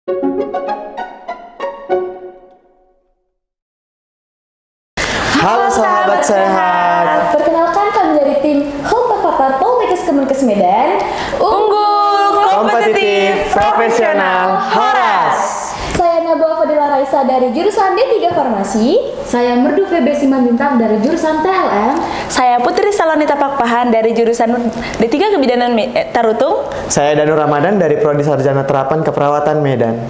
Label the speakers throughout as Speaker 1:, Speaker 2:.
Speaker 1: Halo sahabat sehat.
Speaker 2: Perkenalkan kami dari tim Holtavata Poltekkes Kemenkes Medan,
Speaker 1: Unggul, kompetitif, profesional, Horas.
Speaker 2: Saya Nabwa Fadila Raisa dari jurusan D3 Farmasi.
Speaker 3: Saya Merdu Febe Simanjuntak dari jurusan TLM.
Speaker 4: Saya Putri Salonita Pakpahan dari jurusan D3 Kebidanan Tarutung.
Speaker 1: Saya Danu Ramadan dari Prodi Sarjana Terapan Keperawatan Medan.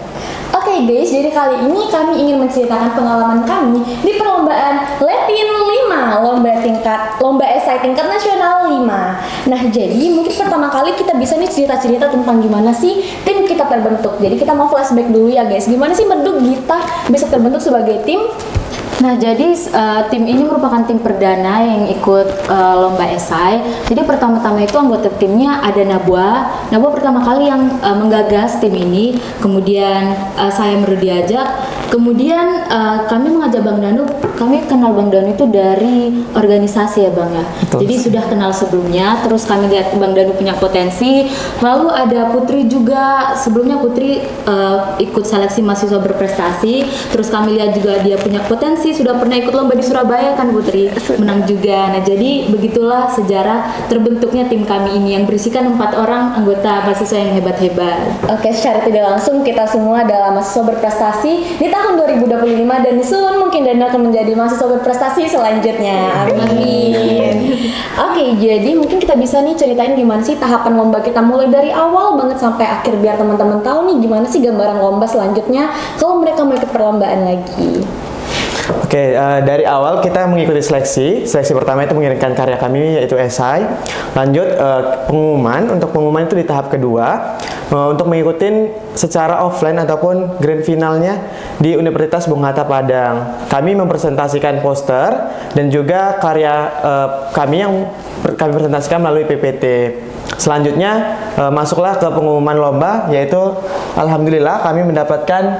Speaker 2: Oke guys, jadi kali ini kami ingin menceritakan pengalaman kami di perlombaan Latin 5, lomba esai tingkat nasional 5. Nah, jadi mungkin pertama kali kita bisa nih cerita-cerita tentang gimana sih tim kita terbentuk. Jadi kita mau flashback dulu ya guys. Gimana sih Merdu kita bisa terbentuk sebagai tim?
Speaker 3: Nah, jadi tim ini merupakan tim perdana yang ikut lomba esai. Jadi pertama-tama itu anggota timnya ada Nabwa. Nabwa pertama kali yang menggagas tim ini. Kemudian saya Merdu diajak. Kemudian kami mengajak Bang Danu. Kami kenal Bang Danu itu dari organisasi ya Bang ya.
Speaker 1: Betul.
Speaker 3: Jadi sudah kenal sebelumnya. Terus kami lihat Bang Danu punya potensi. Lalu ada Putri juga. Sebelumnya Putri ikut seleksi mahasiswa berprestasi. Terus kami lihat juga dia punya potensi. Sudah pernah ikut lomba di Surabaya kan Putri, menang juga. Nah jadi begitulah sejarah terbentuknya tim kami ini yang berisikan 4 orang anggota mahasiswa yang hebat-hebat.
Speaker 2: Oke, secara tidak langsung kita semua adalah mahasiswa berprestasi di tahun 2025 dan soon mungkin Dana akan menjadi mahasiswa berprestasi selanjutnya. Amin. Oke, jadi mungkin kita bisa nih ceritain gimana sih tahapan lomba kita mulai dari awal banget sampai akhir biar teman-teman tahu nih gimana sih gambaran lomba selanjutnya kalau mereka mau ikut perlombaan lagi.
Speaker 1: Oke, dari awal kita mengikuti seleksi. Seleksi pertama itu mengirimkan karya kami yaitu esai. Lanjut pengumuman. Untuk pengumuman itu di tahap kedua. Untuk mengikuti secara offline ataupun grand finalnya di Universitas Bung Hatta Padang. Kami mempresentasikan poster dan juga karya kami yang kami presentasikan melalui PPT. Selanjutnya masuklah ke pengumuman lomba, yaitu alhamdulillah kami mendapatkan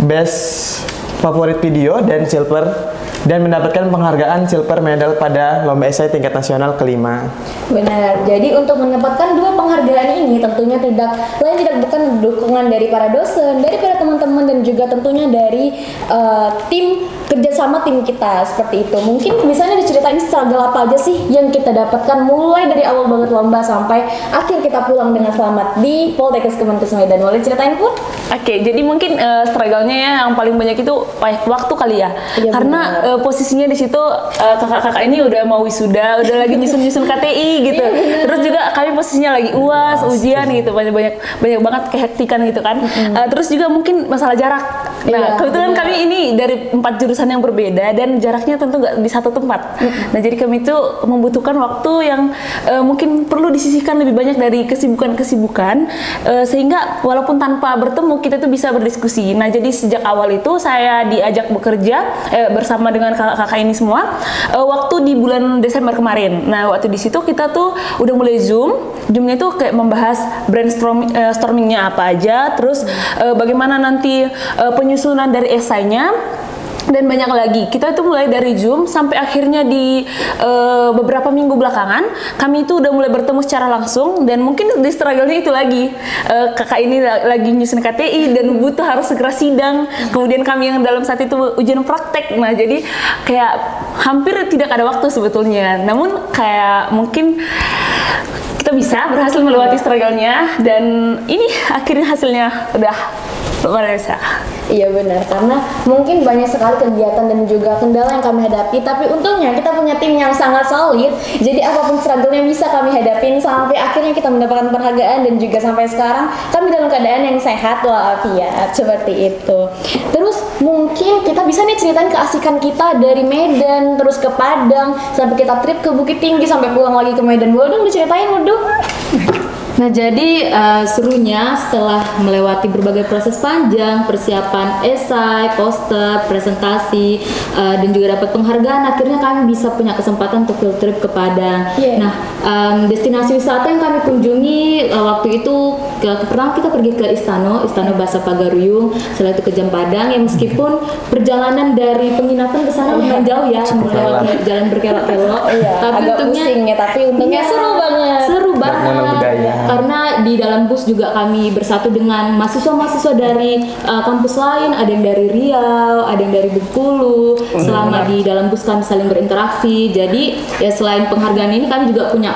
Speaker 1: best favorit video dan silver dan mendapatkan penghargaan silver medal pada lomba esai tingkat nasional kelima.
Speaker 2: Benar. Jadi untuk mendapatkan 2 penghargaan ini tentunya tidak bukan dukungan dari para dosen, dari para teman-teman dan juga tentunya dari tim kerjasama tim kita seperti itu. Mungkin misalnya diceritain struggle apa aja sih yang kita dapatkan mulai dari awal banget lomba sampai akhir kita pulang dengan selamat di Poltekkes Kemenkes Medan. Boleh ceritain Put?
Speaker 4: Oke, jadi mungkin struggle-nya ya yang paling banyak itu waktu kali ya.
Speaker 2: Iya,
Speaker 4: karena posisinya di situ kakak-kakak ini udah mau wisuda, udah lagi nyusun KTI gitu. Terus juga kami posisinya lagi UAS, ujian gitu, banyak banget kehektikan gitu kan. Terus juga mungkin masalah jarak. Nah, kebetulan kami ini dari 4 jurusan yang berbeda dan jaraknya tentu nggak di satu tempat. Nah, jadi kami itu membutuhkan waktu yang mungkin perlu disisihkan lebih banyak dari kesibukan-kesibukan sehingga walaupun tanpa bertemu kita tuh bisa berdiskusi. Nah, jadi sejak awal itu saya diajak bekerja bersama dengan kakak-kakak ini semua waktu di bulan Desember kemarin. Nah, waktu di situ kita tuh udah mulai Zoomnya tuh kayak membahas brainstormingnya apa aja, terus bagaimana nanti penyusunan dari esainya. Dan banyak lagi. Kita itu mulai dari Zoom sampai akhirnya di beberapa minggu belakangan kami itu udah mulai bertemu secara langsung dan mungkin di struggle-nya itu lagi kakak ini lagi nyusun KTI dan butuh harus segera sidang. Kemudian kami yang dalam saat itu ujian praktek. Nah, jadi kayak hampir tidak ada waktu sebetulnya. Namun kayak mungkin kita bisa berhasil melewati struggle-nya dan ini akhirnya hasilnya udah luar biasa.
Speaker 2: Iya benar, karena mungkin banyak sekali kegiatan dan juga kendala yang kami hadapi, tapi untungnya kita punya tim yang sangat solid, jadi apapun struggle-nya bisa kami hadapin sampai akhirnya kita mendapatkan penghargaan dan juga sampai sekarang kami dalam keadaan yang sehat walafiat, seperti itu. Terus mungkin kita bisa nih ceritain keasikan kita dari Medan terus ke Padang sampai kita trip ke Bukit Tinggi sampai pulang lagi ke Medan. Boleh dong diceritain Wudu?
Speaker 3: Nah, jadi serunya setelah melewati berbagai proses panjang, persiapan esai, poster, presentasi, dan juga dapat penghargaan, akhirnya kami bisa punya kesempatan untuk field trip ke Padang. Nah, destinasi wisata yang kami kunjungi waktu itu pertama kita pergi ke Istana Bahasa Pagaruyung, setelah itu ke Padang. Ya meskipun perjalanan dari penginapan ke sana lumayan jauh ya, melewati jalan berkelok-kelok, tapi
Speaker 2: agak
Speaker 3: untungnya
Speaker 2: pusing ya, tapi untungnya seru banget.
Speaker 3: Seru banget. karena di dalam bus juga kami bersatu dengan mahasiswa-mahasiswa dari kampus lain, ada yang dari Riau, ada yang dari Bengkulu. Selama di dalam bus kami saling berinteraksi. Jadi ya selain penghargaan ini kami juga punya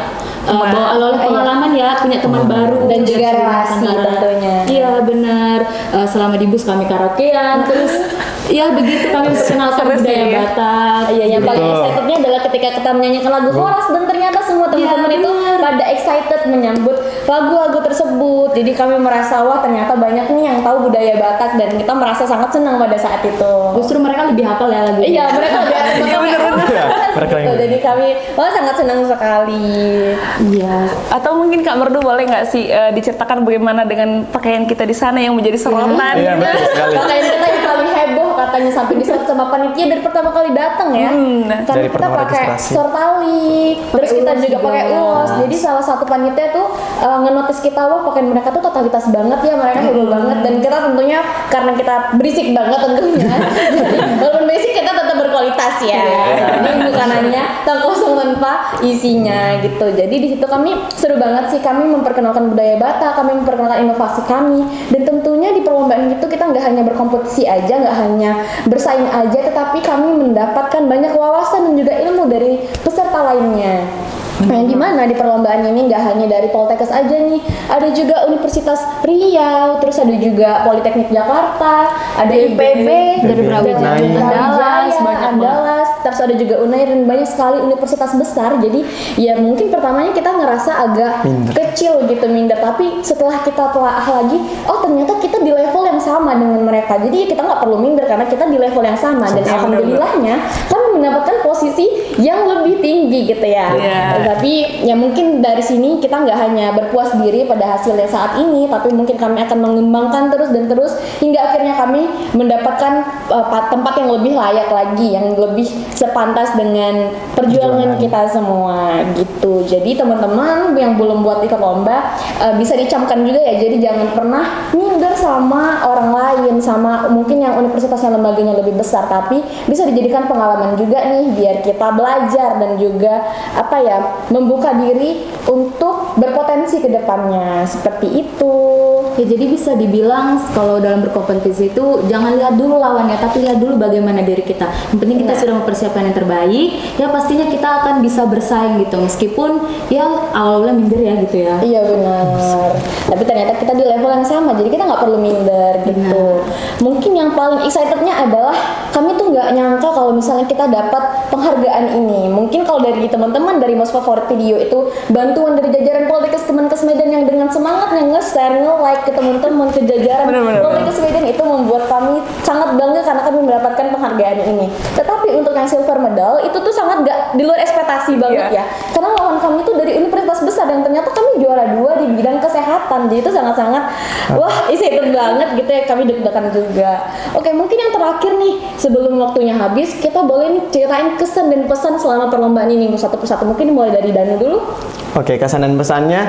Speaker 3: bawa oleh pengalaman ya, punya teman baru
Speaker 2: Dan juga relasi tentunya.
Speaker 3: Iya benar. Selama di bus kami karaokean, terus ya begitu kami memperkenalkan budaya Batak.
Speaker 2: Iya, yang paling excitednya adalah ketika kita menyanyikan lagu Horas dan ternyata semua teman-teman itu pada excited menyambut lagu-lagu tersebut. Jadi kami merasa wah ternyata banyak nih yang tahu budaya Batak dan kita merasa sangat senang pada saat itu.
Speaker 3: Justru mereka lebih hafal ya lagu.
Speaker 2: Iya, mereka lebih
Speaker 1: Mereka yang-
Speaker 2: Jadi kami wah sangat senang sekali.
Speaker 3: Iya.
Speaker 4: Atau mungkin Kak Merdu boleh nggak sih diceritakan bagaimana dengan pakaian kita di sana yang menjadi sorotan?
Speaker 1: Iya, betul sekali.
Speaker 2: Pakaian kita yang paling heboh katanya sampai disorot sama panitia dari pertama kali datang ya. Karena
Speaker 1: Dari
Speaker 2: kita
Speaker 1: pertama
Speaker 2: pakai
Speaker 1: registrasi.
Speaker 2: sortali, terus kita
Speaker 3: ulos
Speaker 2: juga
Speaker 3: juga.
Speaker 2: pakai ulos. Jadi salah satu panitia tuh ngenotis kita wah pakaian mereka tuh totalitas banget ya, mereka heboh banget dan kita tentunya karena kita berisik banget tentunya. Jadi walaupun berisik kita tetap berkualitas ya. Jadi bukan hanya kosong tanpa isinya gitu. Jadi di situ kami seru banget sih, kami memperkenalkan budaya Batak, kami memperkenalkan inovasi kami dan tentunya di perlombaan itu kita nggak hanya berkompetisi aja, nggak hanya bersaing aja, tetapi kami mendapatkan banyak wawasan dan juga ilmu dari peserta lainnya. Nah, yang dimana di perlombaan ini nggak hanya dari Poltekkes aja nih, ada juga Universitas Riau, terus ada juga Politeknik Jakarta, ada IPB,
Speaker 3: dari Brawijaya,
Speaker 2: Andalas,
Speaker 3: banyak
Speaker 2: Andalas, terus ada juga UNAIR dan banyak sekali universitas besar. Jadi ya mungkin pertamanya kita ngerasa agak kecil gitu, minder, tapi setelah kita telah lagi, oh ternyata kita di level yang sama dengan mereka. Jadi kita nggak perlu minder karena kita di level yang sama dan alhamdulillahnya kami mendapatkan posisi yang lebih tinggi gitu ya. Tapi ya mungkin dari sini kita nggak hanya berpuas diri pada hasilnya saat ini, tapi mungkin kami akan mengembangkan terus dan terus hingga akhirnya kami mendapatkan tempat yang lebih layak lagi, yang lebih sepantas dengan perjuangan kita semua gitu. Jadi teman-teman yang belum buat ikut lomba bisa dicamkan juga ya. Jadi jangan pernah minder sama orang lain, sama mungkin yang universitasnya lembaganya lebih besar, tapi bisa dijadikan pengalaman juga nih biar kita belajar dan juga apa ya, membuka diri untuk berpotensi ke depannya seperti itu.
Speaker 3: Ya jadi bisa dibilang kalau dalam berkompetisi itu jangan lihat dulu lawannya, tapi lihat dulu bagaimana diri kita. Yang penting kita sudah mempersiapkan yang terbaik, ya pastinya kita akan bisa bersaing gitu. Meskipun ya awalnya minder ya gitu ya.
Speaker 2: Iya benar. Tapi ternyata kita di level yang sama, jadi kita nggak perlu minder gitu. Mungkin yang paling excitednya adalah kami tuh nggak nyangka kalau misalnya kita dapat penghargaan ini. Mungkin kalau dari teman-teman dari Most Favorit Video itu bantuan dari jajaran Poltekkes Kemenkes Medan yang dengan semangatnya nge-share, nge-like ke teman-teman ke jajaran Poltekkes Medan itu membuat kami sangat bangga karena kami mendapatkan penghargaan ini. Tetapi untuk yang silver medal itu tuh sangat nggak di luar ekspektasi banget ya. Karena lawan kami itu dari universitas besar dan ternyata kami juara 2 di bidang kesehatan. Jadi itu sangat-sangat wah excited banget gitu ya, kami deg-degan juga. Oke, mungkin yang terakhir nih sebelum waktunya habis, kita boleh nih ceritain kesan dan pesan selama perlombaan ini satu persatu. Mungkin mulai dari Danu dulu.
Speaker 1: Oke, kesan dan pesannya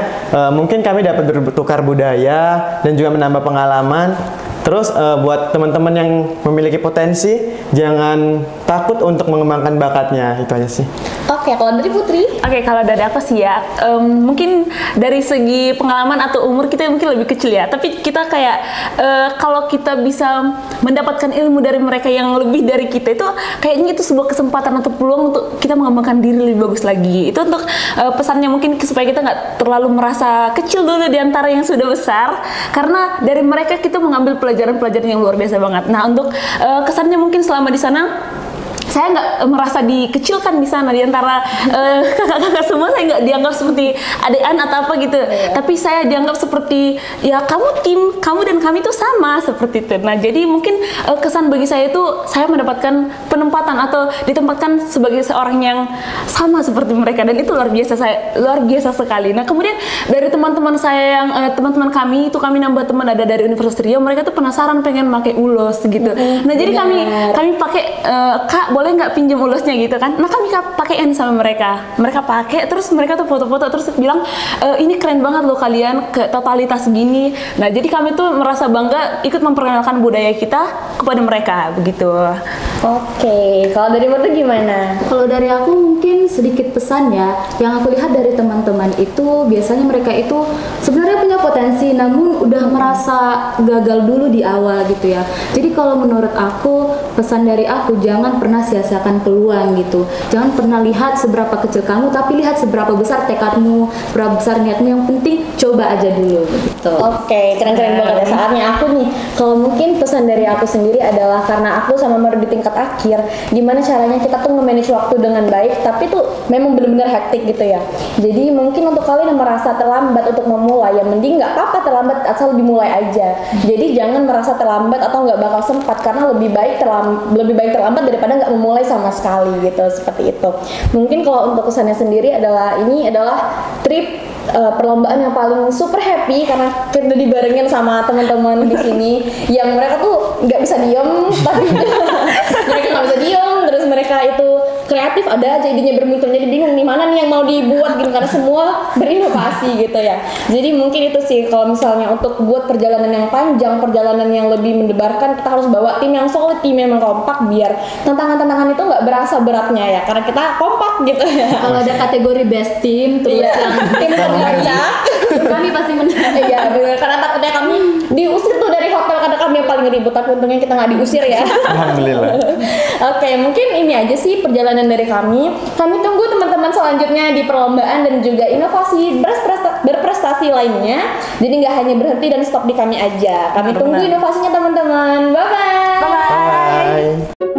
Speaker 1: mungkin kami dapat bertukar budaya dan juga menambah pengalaman. Terus buat teman-teman yang memiliki potensi, jangan takut untuk mengembangkan bakatnya. Itu aja sih.
Speaker 2: Oke, kalau dari Putri?
Speaker 4: Oke, kalau dari aku sih ya, mungkin dari segi pengalaman atau umur kita mungkin lebih kecil ya. Tapi kita kayak kalau kita bisa mendapatkan ilmu dari mereka yang lebih dari kita itu kayaknya itu sebuah kesempatan atau peluang untuk kita mengembangkan diri lebih bagus lagi. Itu untuk pesannya mungkin supaya kita nggak terlalu merasa kecil dulu di antara yang sudah besar. Karena dari mereka kita mengambil pelajaran-pelajaran yang luar biasa banget. Nah, untuk kesannya mungkin selama di sana saya nggak merasa dikecilkan di sana di antara kakak-kakak semua. Saya nggak dianggap seperti adean atau apa gitu, tapi saya dianggap seperti ya kamu tim, kamu dan kami itu sama seperti itu. Nah, jadi mungkin kesan bagi saya itu saya mendapatkan penempatan atau ditempatkan sebagai seorang yang sama seperti mereka dan itu luar biasa sekali. Nah, kemudian dari teman-teman saya yang teman-teman kami itu kami nambah teman ada dari Universitas Riau, mereka tuh penasaran pengen pakai ulos gitu. Nah, jadi kami pakai Kak boleh nggak pinjam ulosnya gitu kan. Nah, kami pakein sama mereka pakai, terus mereka tuh foto-foto terus bilang ini keren banget loh kalian ke totalitas gini. Nah, jadi kami tuh merasa bangga ikut memperkenalkan budaya kita kepada mereka begitu.
Speaker 2: Oke, kalau dari Murti gimana?
Speaker 3: Kalau dari aku mungkin sedikit pesan ya, yang aku lihat dari teman-teman itu biasanya mereka itu sebenarnya punya potensi namun udah merasa gagal dulu di awal gitu ya. Jadi kalau menurut aku, pesan dari aku jangan pernah sia-siakan peluang gitu. Jangan pernah lihat seberapa kecil kamu, tapi lihat seberapa besar tekadmu, seberapa besar niatmu, yang penting coba aja dulu gitu.
Speaker 2: Oke, keren-keren banget ya. Saatnya aku nih, kalau mungkin pesan dari aku sendiri adalah karena aku sama Murti di tingkat akhir, gimana caranya kita tuh nge-manage waktu dengan baik, tapi tuh memang benar-benar hektik gitu ya. Jadi mungkin untuk kalian yang merasa terlambat untuk memulai, ya mending nggak apa-apa terlambat, asal dimulai aja. Jadi jangan merasa terlambat atau nggak bakal sempat, karena lebih baik terlambat daripada nggak memulai sama sekali gitu, seperti itu. Mungkin kalau untuk kesannya sendiri adalah ini adalah trip perlombaan yang paling super happy karena kita dibarengin sama teman-teman di sini yang mereka tuh nggak bisa diem, tapi mereka nggak bisa diem, terus mereka itu kreatif, ada aja idenya bermuncul, jadi bingung nih mana nih yang mau dibuat gitu karena semua berinovasi gitu ya. Jadi mungkin itu sih, kalau misalnya untuk buat perjalanan yang panjang, perjalanan yang lebih mendebarkan, kita harus bawa tim yang solid, tim yang kompak, biar tantangan-tantangan itu nggak berasa beratnya ya, karena kita kompak gitu ya.
Speaker 3: Kalau ada kategori best team terus yang
Speaker 2: tim terbaca,
Speaker 3: kami pasti menang.
Speaker 2: iya benar, karena takutnya kami diusir tuh dari hotel karena kami yang paling ribut, tapi untungnya kita nggak diusir ya.
Speaker 1: Alhamdulillah.
Speaker 2: Oke, mungkin ini aja sih perjalanan dari kami. Kami tunggu teman-teman selanjutnya di perlombaan dan juga inovasi berprestasi lainnya. Jadi nggak hanya berhenti dan stop di kami aja. Kami tunggu inovasinya teman-teman. Bye-bye.
Speaker 1: Bye.